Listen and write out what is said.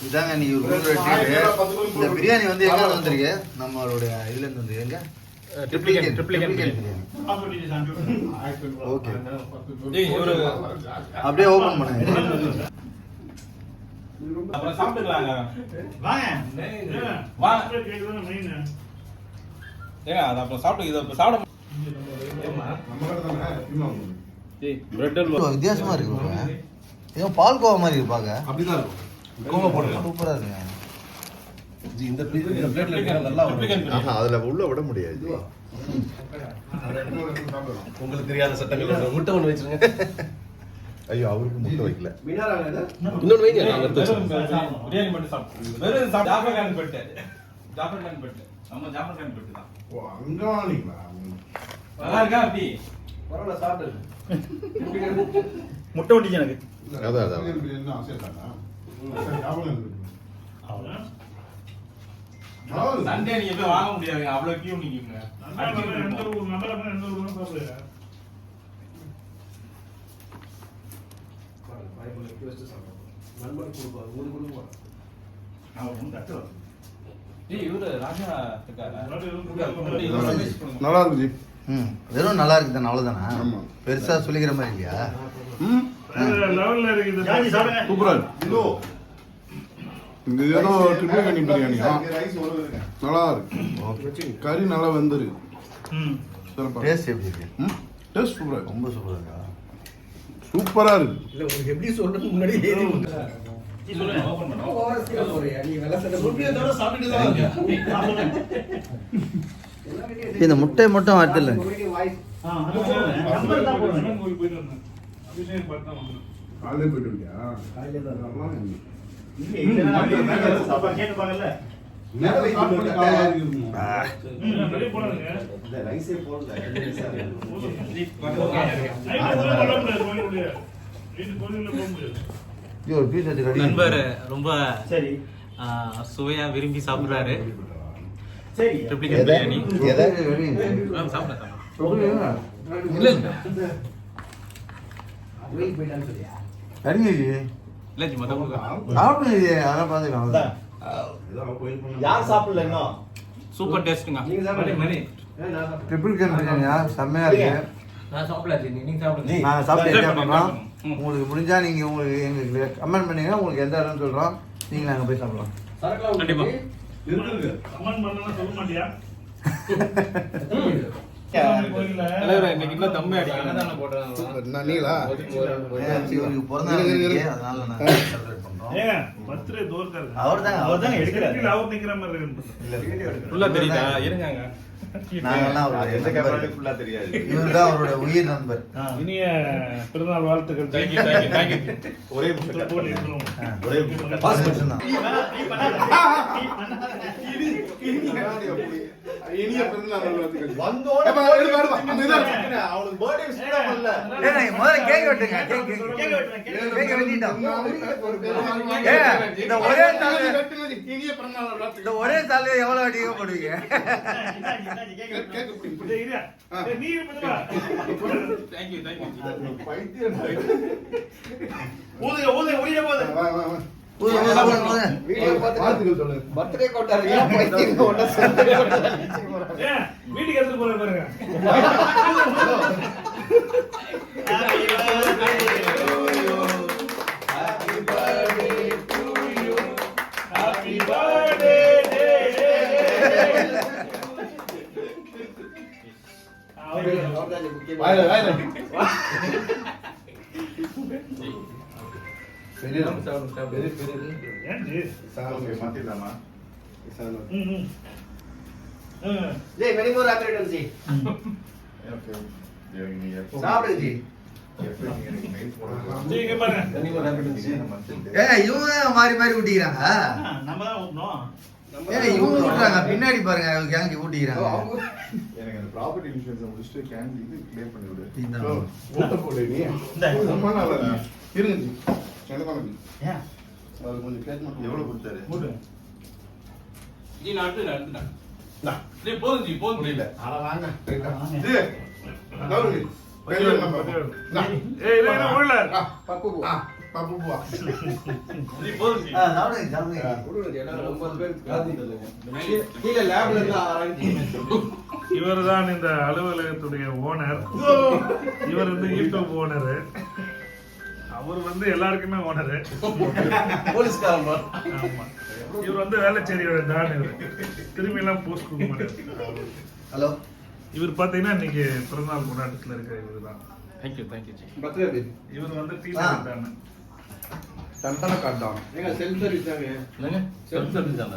இதாங்க நீங்க இந்த பிரியாணி வந்து எங்க வந்திருக்கு நம்மளுடைய இதுல இருந்து வந்து எங்க ஓகே அப்படியே ஓபன் பண்ணுங்க அப்புறம் சாப்பிட்டுக்கலாங்க வாங்க வாங்க ஏங்க அது அப்புறம் சாப்பிட்டு இதை சாப்பிட வித்தியாசமா இருக்கு ஏதோ பால்கோவா மாதிரி இருப்பாங்க அப்படிதான் இருக்கும் கோவா போடலாம் சூப்பரா இருக்குங்க இந்த பிளேட்ல நல்லா அதுல உள்ள விட முடியாது உங்களுக்கு தெரியாத சட்டங்கள் முட்டை ஒன்று வச்சிருங்க ஐயோ அவருக்கு முட்டை வைக்கல இன்னொன்று வைங்க பிரியாணி மட்டும் சாப்பிட்டு வெறும் ஜாஃபர் கான் பெட்டு நம்ம ஜாஃபர் கான் பெட்டு தான் நல்லா இருக்கா அப்படி பரவாயில்ல சாப்பிட்டு முட்டை ஒட்டிச்சு எனக்கு அதான் சண்டே நீங்க போய் வாங்க முடியாதுங்க அவ்வளவு கியூ நிக்குங்க நல்லா இருக்கு வெறும் நல்லா இருக்குது தானே அவ்வளவுதானே பெருசா சொல்லிக்கிற மாதிரி இல்லையா சூப்பரா இருக்கு இந்த ஏதோ ட்ரிபிள் கனி பிரியாணியா நல்லா இருக்கு கறி நல்லா வெந்திருக்கு டேஸ்ட் எப்படி இருக்கு டேஸ்ட் சூப்பரா இருக்கு ரொம்ப சூப்பரா இருக்கா சூப்பரா இருக்கு இல்ல உங்களுக்கு எப்படி சொல்றது முன்னாடி இந்த முட்டை மட்டும் வரதில்லை காலையில போயிட்டு இருக்கியா நண்பர் ரொம்ப சுவையா விரும்பி சாப்பிடுறாரு பிரியாணி சூப்பர் டேஸ்ட்ங்க ட்ரிபிள் கன் பிரியாணியா செம்மையா இருக்கு நான் சாப்பிட்டு என்ஜாய் பண்றோம் உங்களுக்கு முடிஞ்சா நீங்க உங்களுக்கு எங்களுக்கு கமெண்ட் பண்ணீங்கன்னா உங்களுக்கு எந்த இடம்னு சொல்றோம் நீங்க நாங்க போய் சாப்பிடலாம் கண்டிப்பா இன்னைக்கு இன்னும் தம்பி அடிக்கலாம் இவர்தான் அவருடைய உயிர் நண்பர். இனிய பிறந்தநாள் வாழ்த்துக்கள். ஒரே இனிய பிறந்தநாள் ஒரே சாலை எவ்வளவு அடிக்க போடுவீங்க? பர்த்டே கொண்டாரு வீட்டுக்கு எடுத்துட்டு போற பாருங்க. மாறி மாறி ஊட்டிக்கிறாங்க. இவங்க ஊட்டுறாங்க பின்னாடி பாருங்க கேங்கி ஊட்டிக்கிறாங்க. எனக்கு அந்த ப்ராப்பர்ட்டி இன்சூரன்ஸ் முடிச்சுட்டு கேன் இது கிளியர் பண்ணி விடு. இருங்க அது கொஞ்சம் கேட்க மாட்டோம். எவ்வளவு கொடுத்தாரு? ஜி நான் போதும் ஜி போதும் முடியல. அட வாங்க. கௌரி ஏய் இல்ல உள்ள. பாப்பு போ நீ போதும் ஆ, சாப்பிடுங்க சாப்பிடுங்க கொடுங்க, ஏன்னா 50 பேருக்கு காதி இல்லைங்க. கீழே லேப்ல இருந்து ஆரம்பிச்சு இவர்தான் இந்த அலுவலகத்துடைய ஓனர். இவர் வந்து யூடியூப் ஓனர். அவர் வந்து எல்லாருக்குமே ஓனர். போலீஸ்காரன் மாதிரி. ஆமா. இவர் வந்து வேளச்சேரியோட டான். இவர் திரும்பி எல்லாம் போஸ்ட் கொடுக்க மாட்டாரு. ஹலோ இவர் பாத்தீங்கன்னா இன்னைக்கு பிறந்தநாள் கொண்டாட்டத்துல இருக்கிற இவர் தான். தேங்க்யூ தேங்க்யூ பர்த்டே பேபி இவர் வந்து டீ ஆ. டான். தண்டனை காட்டான் ஏங்க செல்ஃப் சர்வீஸ் தாங்க என்னங்க செல்ஃப் சர்வீஸ் தானே